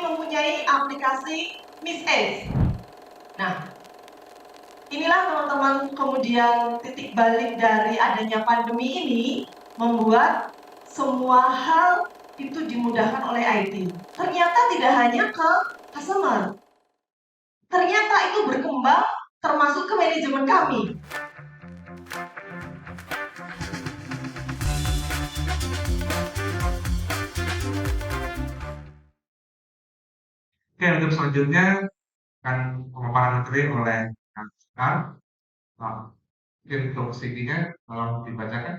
mempunyai aplikasi Miss Ace. Nah, inilah teman-teman kemudian titik balik dari adanya pandemi ini membuat semua hal itu dimudahkan oleh IT. Ternyata tidak hanya ke customer, ternyata itu berkembang termasuk ke manajemen kami. Oke, untuk selanjutnya akan pemaparan materi oleh Kang Sekar. Nah, mungkin untuk CV-nya tolong dibacakan.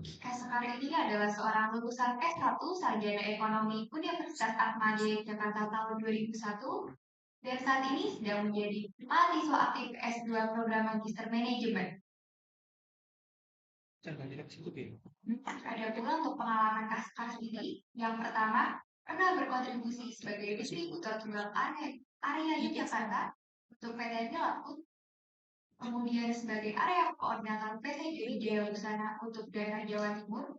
Sekar ini adalah seorang lulusan S1 Sarjana Ekonomi Universitas Atmajaya Yogyakarta tahun 2001 dan saat ini sedang menjadi mahasiswa aktif S2 Program Magister Manajemen. Ada pula untuk pengalaman Sekar sendiri. Yang pertama, pernah berkontribusi sebagai distributor tunggal area Yogyakarta untuk PT Delakut, kemudian sebagai area koordinator PT Jaya Busana untuk daerah Jawa Timur,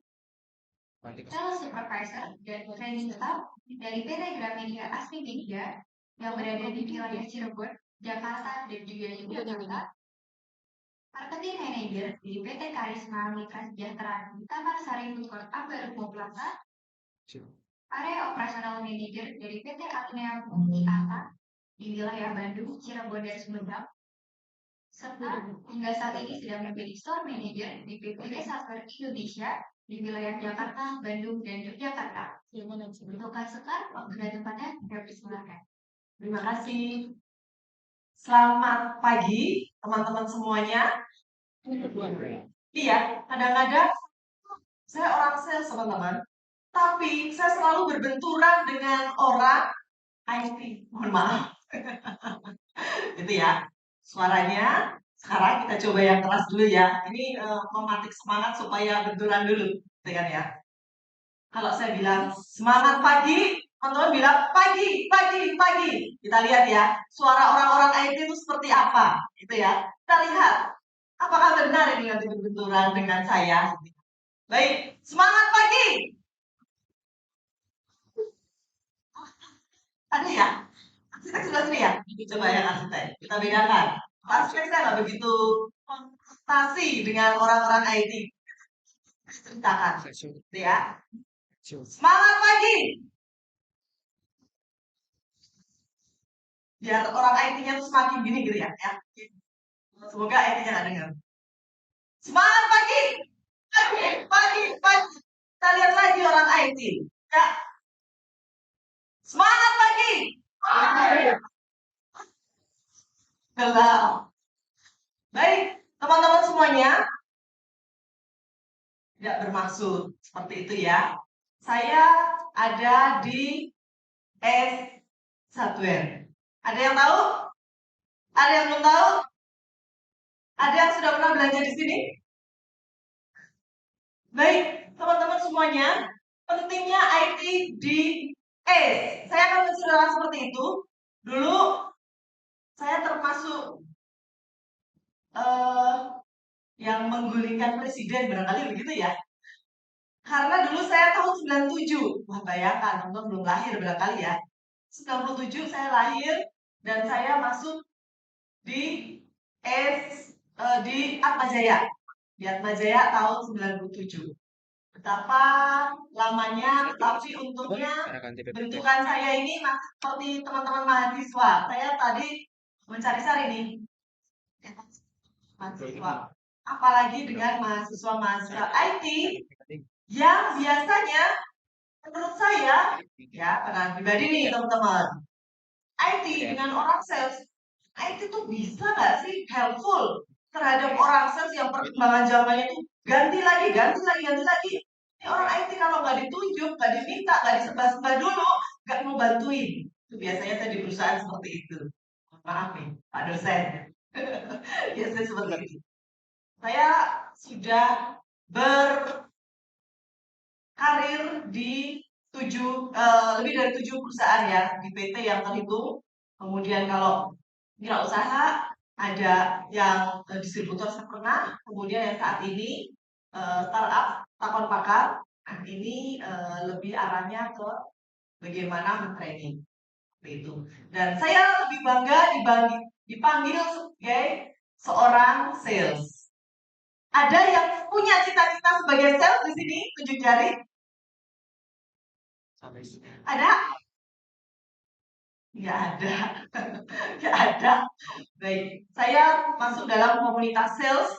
sales supervisor dan training staff dari PT Gramedia Asri Media yang berada di wilayah Cirebon, Jakarta, dan juga Yogyakarta, marketing manager di PT Karisma Mitra Sejahtera di Taman Sari Food Court Ambarukmo Plaza, area operasional manager dari PT Atenea Multi Ata di wilayah Bandung, Cirebon, dan Sumedang, serta hingga saat ini sedang menjadi store manager di PT Safer Indonesia di wilayah Jakarta, Bandung, dan Yogyakarta. Untuk Kak Sekar, waktu dan tempatnya dipersilakan. Terima kasih. Selamat pagi teman-teman semuanya. Iya, kadang-kadang saya orang sales teman-teman, tapi saya selalu berbenturan dengan orang IT. Mohon maaf. Gitu ya. Suaranya sekarang kita coba yang keras dulu ya. Ini mematik semangat supaya benturan dulu, gitu kan ya. Kalau saya bilang semangat pagi, teman-teman bilang pagi, pagi, pagi. Kita lihat ya, suara orang-orang IT itu seperti apa, gitu ya. Kita lihat, apakah benar ini nanti berbenturan dengan saya. Baik, semangat pagi. Ada ya? Arsitek sebelah sini ya? Coba yang arsitek, kita bedakan. Arsitek saya nggak begitu konsultasi dengan orang-orang IT. Ceritakan, gitu ya. Semangat pagi. Biar orang IT-nya tuh semakin gini gitu ya. Semoga IT-nya nggak dengar. Semangat pagi. Pagi, pagi, pagi. Kita lihat lagi orang IT. Ya. Semangat pagi. Gelap. Baik, teman-teman semuanya. Tidak bermaksud seperti itu ya. Saya ada di S1N. Ada yang tahu? Ada yang belum tahu? Ada yang sudah pernah belajar di sini? Baik, teman-teman semuanya, pentingnya IT di S. Saya akan menceritakan seperti itu. Dulu saya termasuk yang menggulingkan presiden, barangkali begitu ya. Karena dulu saya tahun 97. Wah, bayangkan, teman-teman belum lahir barangkali ya. 97 saya lahir dan saya masuk di di Atmajaya. Di Atmajaya tahun 97. Betapa lamanya, tetapi untungnya bentukan saya ini masih seperti teman-teman mahasiswa. Saya tadi mencari-cari nih mahasiswa. Apalagi dengan mahasiswa-mahasiswa IT yang biasanya menurut saya, ya pernah pribadi nih teman-teman, IT dengan orang sales, IT tuh bisa nggak sih helpful terhadap orang sales yang perkembangan zamannya itu ganti lagi, ganti lagi, ganti lagi. Ini orang IT kalau nggak ditunjuk, nggak diminta, nggak disembah-sembah dulu, nggak mau bantuin. Itu biasanya saya di perusahaan seperti itu. Maaf nih, Pak dosen. Biasanya seperti itu. Saya sudah berkarir di lebih dari 7 perusahaan ya di PT yang terhitung. Kemudian kalau wirausaha ada yang distributor saya pernah, kemudian yang saat ini startup takon pakar ini lebih arahnya ke bagaimana mentraining itu. Dan saya lebih bangga dipanggil sebagai seorang sales. Ada yang punya cita-cita sebagai sales di sini? Tunjuk jari. Ada? Nggak ada. Nggak ada. Baik, saya masuk dalam komunitas sales,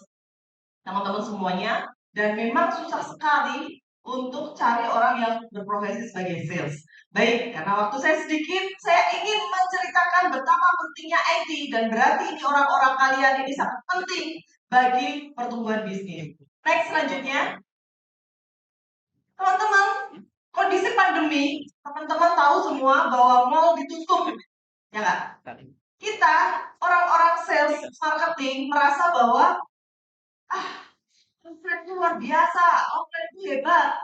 teman-teman semuanya, dan memang susah sekali untuk cari orang yang berprofesi sebagai sales. Baik, karena waktu saya sedikit, saya ingin menceritakan betapa pentingnya IT, dan berarti ini orang-orang kalian ini sangat penting bagi pertumbuhan bisnis. Next, selanjutnya. Teman-teman, kondisi pandemi, teman-teman tahu semua bahwa mall ditutup. Ya nggak? Kita, orang-orang sales marketing, merasa bahwa offline itu luar biasa, offline itu hebat.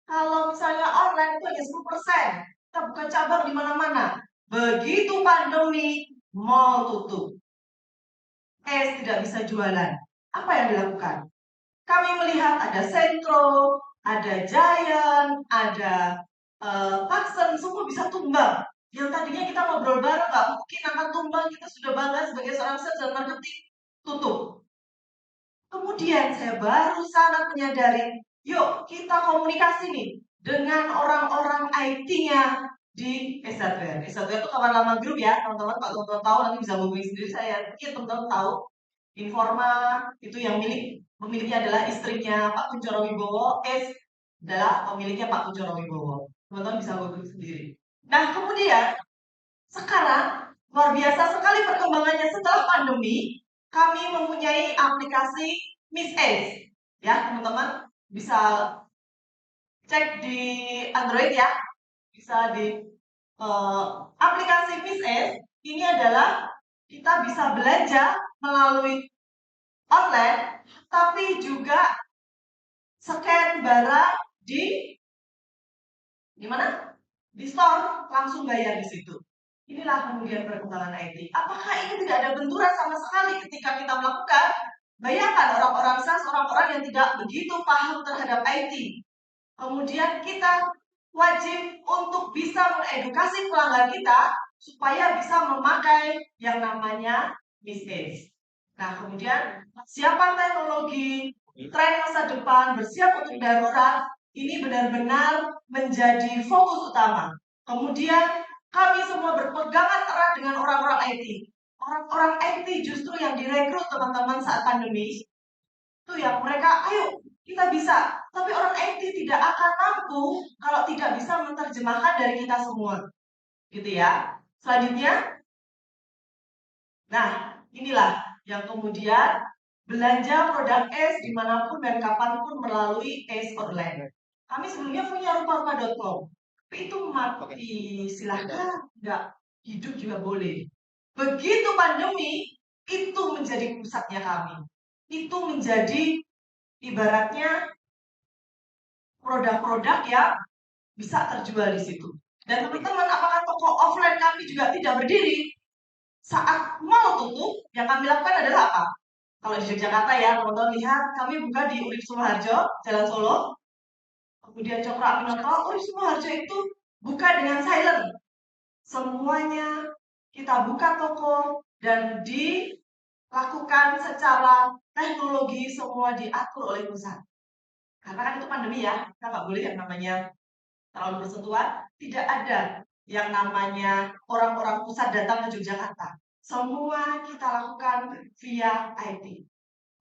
Kalau misalnya online itu hanya 10%, kita buka cabang di mana-mana. Begitu pandemi, mall tutup. Tidak bisa jualan. Apa yang dilakukan? Kami melihat ada Sentro, ada Giant, ada Paxson, semua bisa tumbang. Yang tadinya kita ngobrol bareng, nggak mungkin akan tumbang, kita sudah bangga sebagai seorang sales dan marketing, tutup. Kemudian saya baru sangat menyadari, yuk kita komunikasi nih dengan orang-orang IT-nya di S1R. S1R itu kawan lama grup ya, teman-teman. Kalau teman-teman tahu nanti bisa hubungi sendiri saya. Mungkin teman-teman tahu, Informa itu yang pemiliknya adalah istrinya Pak Kunchoro Wibowo, adalah pemiliknya Pak Kunchoro Wibowo. Teman-teman bisa hubungi sendiri. Nah, kemudian sekarang luar biasa sekali perkembangannya setelah pandemi. Kami mempunyai aplikasi Miss Ace. Ya, teman-teman bisa cek di Android ya. Bisa di aplikasi Miss Ace. Ini adalah kita bisa belanja melalui online, tapi juga scan barang di mana? Di store, langsung bayar di situ. Inilah kemudian perkembangan IT. Apakah ini tidak ada benturan sama sekali ketika kita melakukan? Bayangkan orang-orang SaaS, orang-orang yang tidak begitu paham terhadap IT. Kemudian kita wajib untuk bisa mengedukasi pelanggan kita supaya bisa memakai yang namanya Miss Ace. Nah, kemudian siapa teknologi, tren masa depan, bersiap untuk darurat, ini benar-benar menjadi fokus utama. Kemudian kami semua berpegangan erat dengan orang-orang IT. Orang-orang IT justru yang direkrut teman-teman saat pandemi. Itu ya, mereka, ayo kita bisa. Tapi orang IT tidak akan mampu kalau tidak bisa menerjemahkan dari kita semua. Gitu ya. Selanjutnya, nah inilah yang kemudian belanja produk S dimanapun dan kapanpun melalui S online. Kami sebelumnya punya rupa-rupa.com, tapi itu mati, silahkan, nggak hidup juga boleh. Begitu pandemi, itu menjadi pusatnya kami. Itu menjadi ibaratnya produk-produk yang bisa terjual di situ. Dan teman-teman, apakah toko offline kami juga tidak berdiri? Saat mall tutup, yang kami lakukan adalah apa? Kalau di Yogyakarta ya, teman-teman lihat, kami buka di Urip Sumoharjo, Jalan Solo. Kemudian Cokro Aminoto, Urip Sumoharjo itu buka dengan silent. Semuanya kita buka toko dan dilakukan secara teknologi, semua diatur oleh pusat. Karena kan itu pandemi ya, kita nggak boleh yang namanya terlalu bersentuhan. Tidak ada yang namanya orang-orang pusat datang ke Yogyakarta. Semua kita lakukan via IT.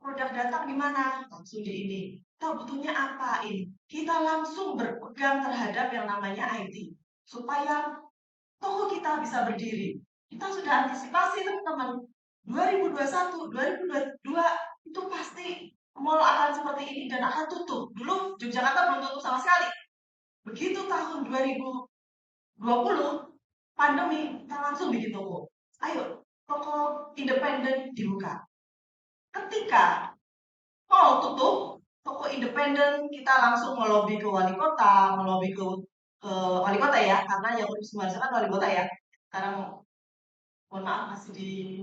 Produk datang di mana? Langsung di ini. Kita butuhnya apa ini? Kita langsung berpegang terhadap yang namanya IT. Supaya toko kita bisa berdiri. Kita sudah antisipasi teman-teman. 2021, 2022 itu pasti mall akan seperti ini dan akan tutup. Dulu Yogyakarta belum tutup sama sekali. Begitu tahun 2020 pandemi, kita langsung bikin toko. Ayo, toko independen dibuka. Ketika mall tutup, toko independen kita langsung melobi ke wali kota, melobi ke wali kota ya, karena yang Urip Sumoharjo kan wali kota ya. Sekarang mohon maaf masih di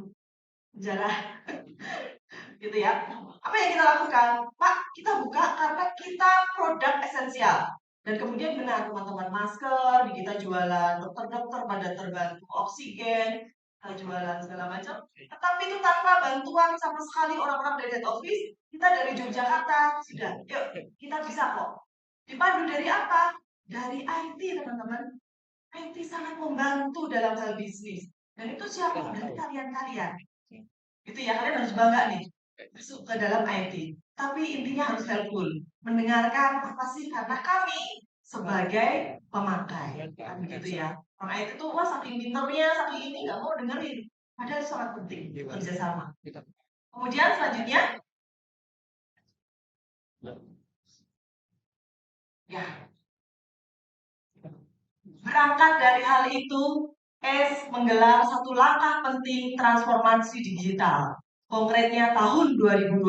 penjara. Gitu ya. Apa yang kita lakukan? Pak, kita buka karena kita produk esensial. Dan kemudian benar teman-teman, masker, di kita jualan, dokter-dokter pada terbantu, oksigen, kita jualan segala macam. Tetapi itu tanpa bantuan sama sekali orang-orang dari head office, kita dari Yogyakarta, sudah, yuk kita bisa kok. Dipandu dari apa? Dari IT teman-teman. IT sangat membantu dalam hal bisnis. Dan itu siapa? Dari kalian-kalian. Gitu ya, kalian harus bangga nih masuk ke dalam IT. Tapi intinya harus helpful. Mendengarkan apa sih, karena kami sebagai pemakai. Kan begitu ya. Orang IT itu wah saking pinternya, saking ini nggak mau dengerin. Padahal itu sangat penting kerjasama. Kemudian selanjutnya, ya berangkat dari hal itu, S menggelar satu langkah penting transformasi digital. Konkretnya tahun 2020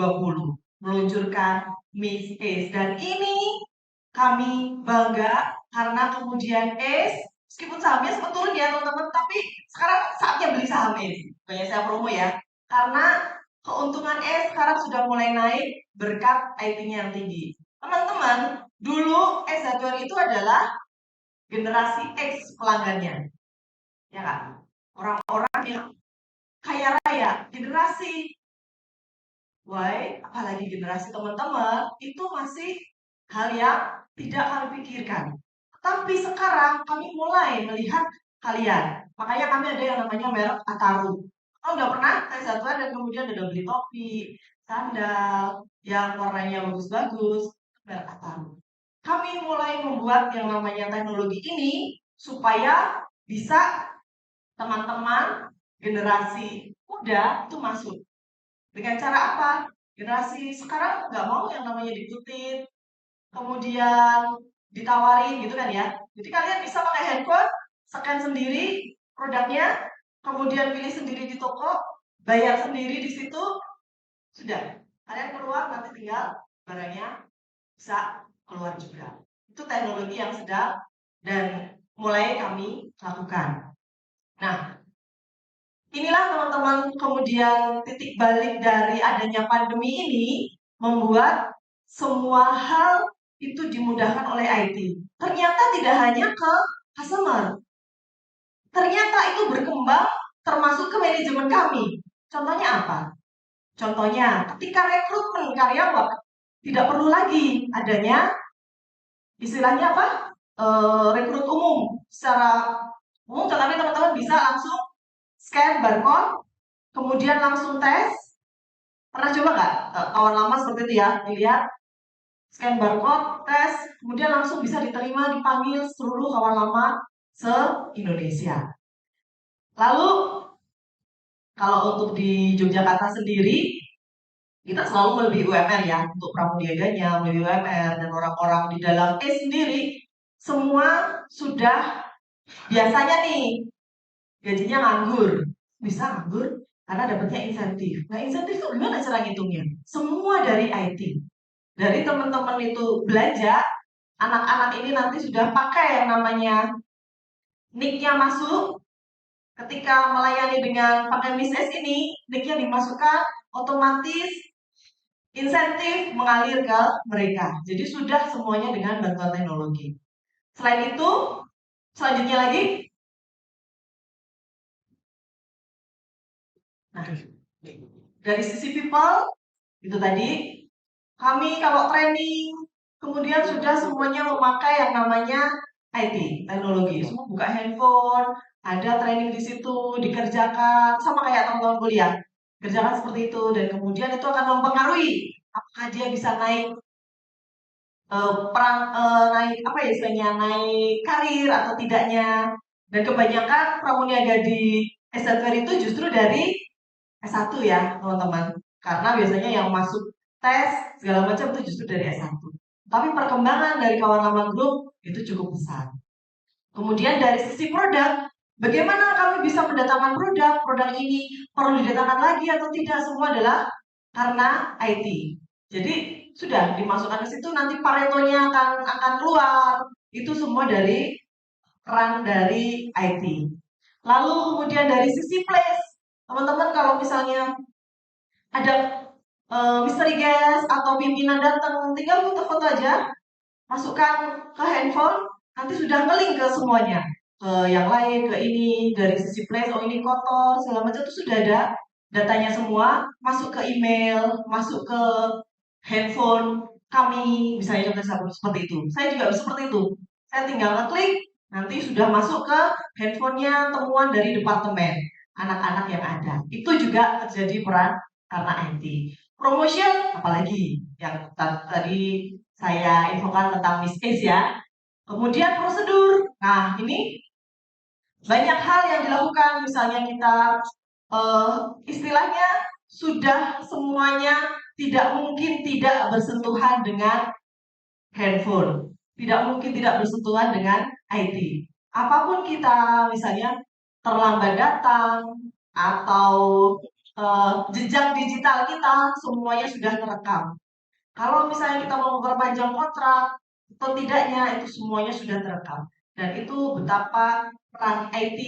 meluncurkan Miss ACE. Dan ini kami bangga karena kemudian ACE, meskipun sahamnya sempat turun ya teman-teman, tapi sekarang saatnya beli saham ACE. Banyak saya promo ya. Karena keuntungan ACE sekarang sudah mulai naik berkat IT-nya yang tinggi. Teman-teman, dulu ACE Hardware itu adalah generasi X pelanggannya, ya kan? Orang-orang yang kaya raya, generasi Y, apalagi generasi teman-teman, itu masih hal yang tidak kami pikirkan. Tapi sekarang kami mulai melihat kalian. Makanya kami ada yang namanya merek Ataru. Kalau udah pernah tes satuan dan kemudian udah beli topi, sandal, yang warnanya bagus-bagus, merek Ataru. Kami mulai membuat yang namanya teknologi ini supaya bisa teman-teman generasi muda itu masuk. Dengan cara apa? Generasi sekarang nggak mau yang namanya diikutin, kemudian ditawarin gitu kan ya. Jadi kalian bisa pakai handphone, scan sendiri produknya, kemudian pilih sendiri di toko, bayar sendiri di situ, sudah. Kalian keluar nanti tinggal barangnya bisa keluar juga. Itu teknologi yang sedang dan mulai kami lakukan. Nah, inilah teman-teman kemudian titik balik dari adanya pandemi ini membuat semua hal itu dimudahkan oleh IT. Ternyata tidak hanya ke customer. Ternyata itu berkembang termasuk ke manajemen kami. Contohnya apa? Contohnya ketika rekrutmen karyawan tidak perlu lagi adanya istilahnya apa? Rekrut umum secara umum, tetapi teman-teman bisa langsung scan barcode, kemudian langsung tes. Pernah coba nggak kawan lama seperti itu ya, dilihat scan barcode, tes, kemudian langsung bisa diterima, dipanggil seluruh kawan lama se-Indonesia. Lalu kalau untuk di Yogyakarta sendiri, kita selalu melebihi UMR ya, untuk pramuniaganya, melebihi UMR, dan orang-orang di dalam sendiri, semua sudah biasanya nih, gajinya nganggur. Bisa nganggur karena dapatnya insentif. Nah, insentif itu gimana cara ngitungnya? Semua dari IT. Dari teman-teman itu belanja, anak-anak ini nanti sudah pakai yang namanya nick-nya masuk. Ketika melayani dengan pakai Miss S ini, nick-nya dimasukkan, otomatis insentif mengalir ke mereka. Jadi sudah semuanya dengan bantuan teknologi. Selain itu, selanjutnya lagi, nah, dari sisi people, itu tadi, kami kalau training, kemudian sudah semuanya memakai yang namanya IT, teknologi. Semua buka handphone, ada training di situ, dikerjakan, sama kayak teman-teman kuliah. Kerjakan seperti itu, dan kemudian itu akan mempengaruhi apakah dia bisa naik naik apa ya istilahnya, naik karir atau tidaknya. Dan kebanyakan pramuniaga di S1 itu justru dari S1 ya teman-teman, karena biasanya yang masuk tes segala macam itu justru dari S1. Tapi perkembangan dari kawan lama grup itu cukup besar. Kemudian dari sisi produk, bagaimana kami bisa mendatangkan produk ini perlu didatangkan lagi atau tidak, semua adalah karena IT. Jadi sudah dimasukkan ke situ, nanti paretonya akan keluar. Itu semua dari peran dari IT. Lalu kemudian dari sisi place, teman-teman kalau misalnya ada mystery guest atau pimpinan datang, tinggal foto-foto aja, masukkan ke handphone, nanti sudah nge-link ke semuanya, ke yang lain, ke ini, dari sisi place, oh ini kotor, segala macam itu sudah ada datanya semua, masuk ke email, masuk ke handphone kami, misalnya contoh seperti itu. Saya juga bisa seperti itu. Saya tinggal ngeklik, nanti sudah masuk ke handphonenya temuan dari departemen anak-anak yang ada. Itu juga terjadi peran karena IT. Promotion, apalagi yang tadi saya infokan tentang Miss Ace ya. Kemudian prosedur. Nah, ini banyak hal yang dilakukan. Misalnya kita istilahnya sudah semuanya tidak mungkin tidak bersentuhan dengan handphone. Tidak mungkin tidak bersentuhan dengan IT. Apapun kita misalnya terlambat datang atau jejak digital kita semuanya sudah terekam. Kalau misalnya kita mau memperpanjang kontrak atau tidaknya itu semuanya sudah terekam. Dan itu betapa peran IT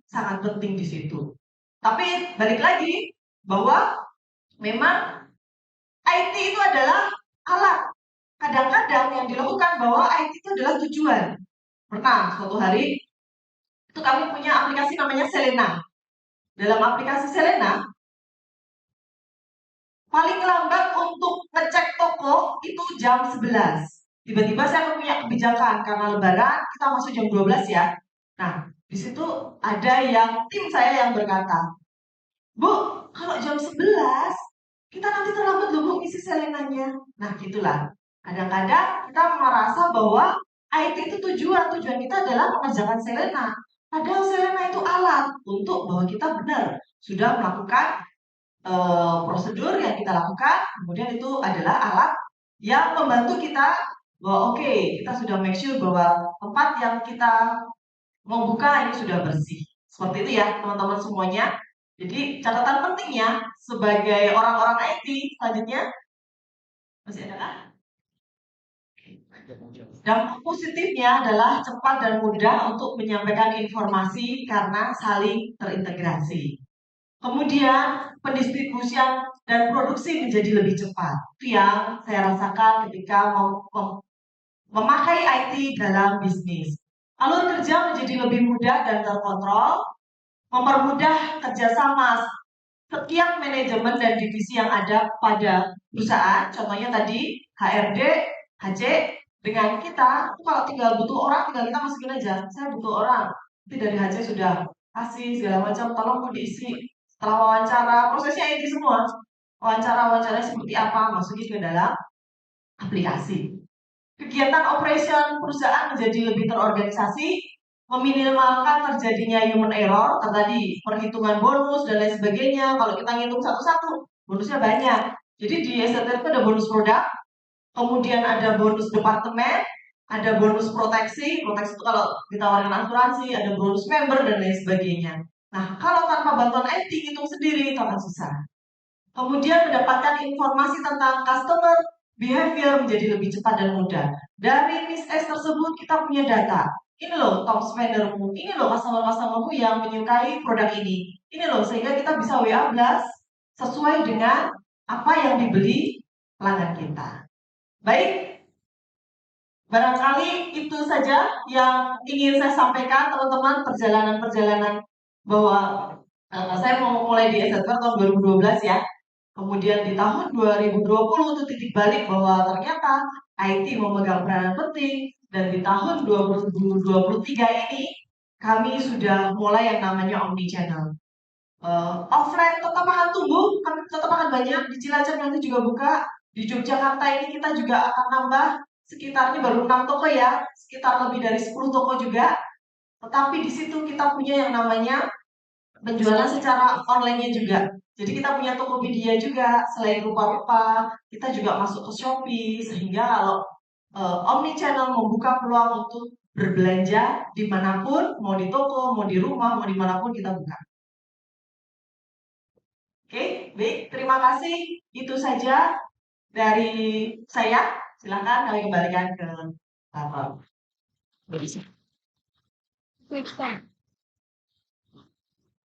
sangat penting di situ. Tapi balik lagi bahwa memang IT itu adalah alat. Kadang-kadang yang dilakukan bahwa IT itu adalah tujuan. Pernah suatu hari itu kami punya aplikasi namanya Selena. Dalam aplikasi Selena, paling lambat untuk ngecek toko itu jam 11. Tiba-tiba saya punya kebijakan karena lebaran kita masuk jam 12 ya. Nah, di situ ada yang tim saya yang berkata, "Bu, kalau jam 11 kita nanti terlambat loh Bu isi Selenanya." Nah, gitulah. Kadang-kadang kita merasa bahwa IT itu tujuan kita adalah mengerjakan Selena. Padahal Selena itu alat untuk bahwa kita benar sudah melakukan prosedur yang kita lakukan, kemudian itu adalah alat yang membantu kita bahwa oke, kita sudah make sure bahwa tempat yang kita mau buka ini sudah bersih. Seperti itu ya teman-teman semuanya. Jadi catatan pentingnya sebagai orang-orang IT selanjutnya masih ada kah? Dampak positifnya adalah cepat dan mudah untuk menyampaikan informasi karena saling terintegrasi. Kemudian pendistribusian dan produksi menjadi lebih cepat. Itu yang saya rasakan ketika memakai IT dalam bisnis. Alur kerja menjadi lebih mudah dan terkontrol, mempermudah kerjasama setiap manajemen dan divisi yang ada pada perusahaan. Contohnya tadi HRD, HC, dengan kita, itu kalau tinggal butuh orang, tinggal kita masukin aja. Saya butuh orang. Nanti dari HC sudah kasih segala macam, tolong mau diisi. Setelah wawancara, prosesnya ini semua. Wawancara seperti apa, masukin ke dalam aplikasi. Kegiatan operation perusahaan menjadi lebih terorganisasi, meminimalkan terjadinya human error, tadi perhitungan bonus dan lain sebagainya. Kalau kita ngitung satu-satu, bonusnya banyak. Jadi di STR itu ada bonus produk, kemudian ada bonus departemen, ada bonus proteksi itu kalau ditawarkan asuransi, ada bonus member dan lain sebagainya. Nah, kalau tanpa bantuan IT hitung sendiri itu akan susah. Kemudian mendapatkan informasi tentang customer behavior menjadi lebih cepat dan mudah. Dari Miss S tersebut kita punya data. Ini loh top spendermu, ini loh customer-customermu yang menyukai produk ini. Ini loh sehingga kita bisa WA blast sesuai dengan apa yang dibeli pelanggan kita. Baik, barangkali itu saja yang ingin saya sampaikan teman-teman perjalanan-perjalanan bahwa saya mau mulai di STR tahun 2012 ya. Kemudian di tahun 2020 itu titik balik bahwa ternyata IT memegang peranan penting dan di tahun 2023 ini kami sudah mulai yang namanya omnichannel. Offline tetap akan tumbuh, kami tetap akan banyak. Di Cilacap nanti juga buka, di Yogyakarta ini kita juga akan nambah sekitar ini baru 6 toko ya, sekitar lebih dari 10 toko juga. Tetapi di situ kita punya yang namanya penjualan secara online-nya juga. Jadi kita punya Tokopedia juga, selain rupa-rupa, kita juga masuk ke Shopee, sehingga kalau omnichannel membuka peluang untuk berbelanja dimanapun, mau di toko, mau di rumah, mau dimanapun kita buka. Oke, baik, terima kasih. Itu saja dari saya. Silakan kami kembalikan ke Bapak.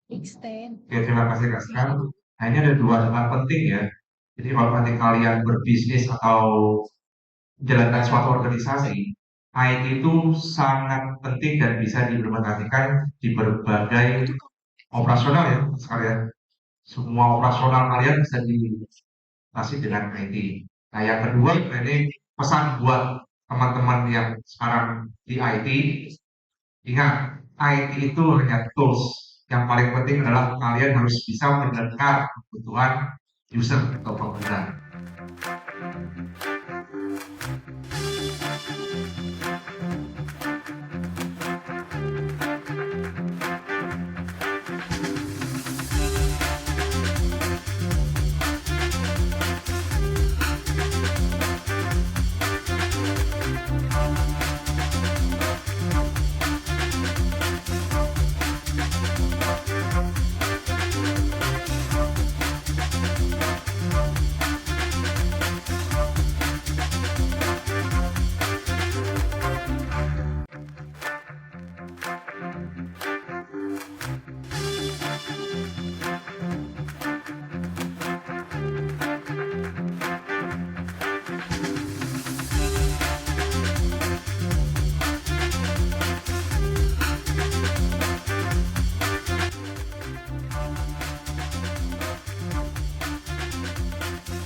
Extend. Oke, terima kasih Kak Sekar. Nah, ini ada dua catatan penting ya. Jadi kalau nanti kalian berbisnis atau menjalankan suatu organisasi, IT itu sangat penting dan bisa diimplementasikan di berbagai operasional ya, sekalian. Semua operasional kalian bisa diatasi dengan IT. Nah, yang kedua ini pesan buat teman-teman yang sekarang di IT, ingat IT itu hanya tools. Yang paling penting adalah kalian harus bisa mendengar kebutuhan user atau pengguna.